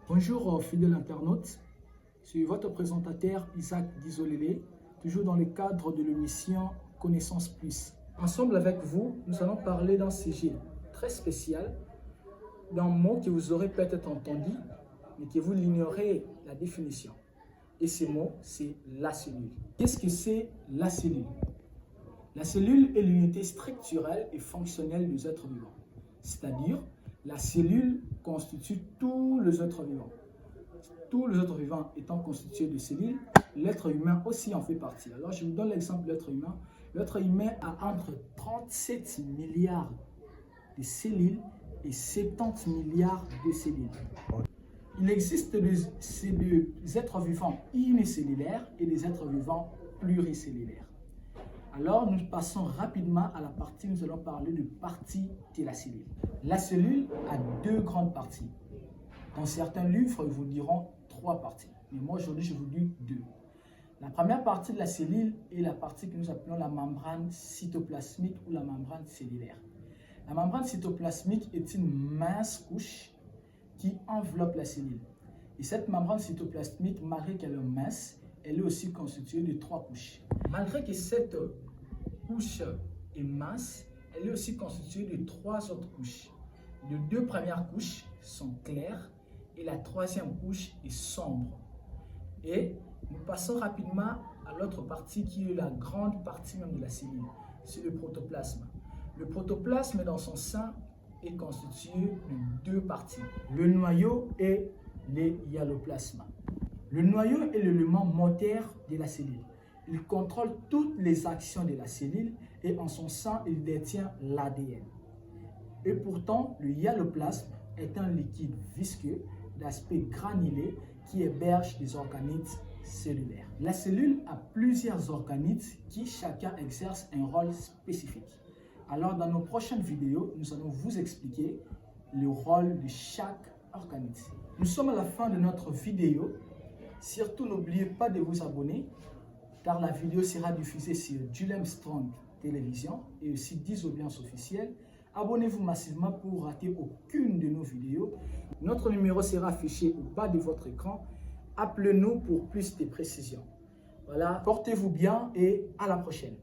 Bonjour fidèles internautes, c'est votre présentateur Isaac Dizolele, toujours dans le cadre de l'émission Connaissance Plus. Ensemble avec vous, nous allons parler d'un sujet très spécial, d'un mot que vous aurez peut-être entendu, mais que vous l'ignorez la définition. Et ce mot, c'est la cellule. Qu'est-ce que c'est la cellule? La cellule est l'unité structurelle et fonctionnelle des êtres vivants, c'est-à-dire la cellule constitue tous les êtres vivants. Tous les êtres vivants étant constitués de cellules, l'être humain aussi en fait partie. Alors je vous donne l'exemple de l'être humain. L'être humain a entre 37 milliards de cellules et 70 milliards de cellules. Il existe des êtres vivants unicellulaires et des êtres vivants pluricellulaires. Alors, nous passons rapidement à la partie, nous allons parler de partie de la cellule. La cellule a deux grandes parties. Dans certains livres, ils vous diront trois parties. Mais moi, aujourd'hui, je vous dis deux. La première partie de la cellule est la partie que nous appelons la membrane cytoplasmique ou la membrane cellulaire. La membrane cytoplasmique est une mince couche qui enveloppe la cellule. Et cette membrane cytoplasmique, malgré qu'elle est mince, elle est aussi constituée de trois couches. Malgré que cette couche est mince, elle est aussi constituée de trois autres couches. Les deux premières couches sont claires et la troisième couche est sombre. Et nous passons rapidement à l'autre partie qui est la grande partie même de la cellule, c'est le protoplasme. Le protoplasme dans son sein est constitué de deux parties, le noyau et le hyaloplasme. Le noyau est l'élément moteur de la cellule. Il contrôle toutes les actions de la cellule et en son sein, il détient l'ADN. Et pourtant, le hyaloplasme est un liquide visqueux d'aspect granulé qui héberge des organites cellulaires. La cellule a plusieurs organites qui chacun exerce un rôle spécifique. Alors, dans nos prochaines vidéos, nous allons vous expliquer le rôle de chaque organite. Nous sommes à la fin de notre vidéo. Surtout, n'oubliez pas de vous abonner car la vidéo sera diffusée sur Julem Strong Télévision et aussi Dizaudience officielle. Abonnez-vous massivement pour rater aucune de nos vidéos. Notre numéro sera affiché au bas de votre écran. Appelez-nous pour plus de précisions. Voilà, portez-vous bien et à la prochaine.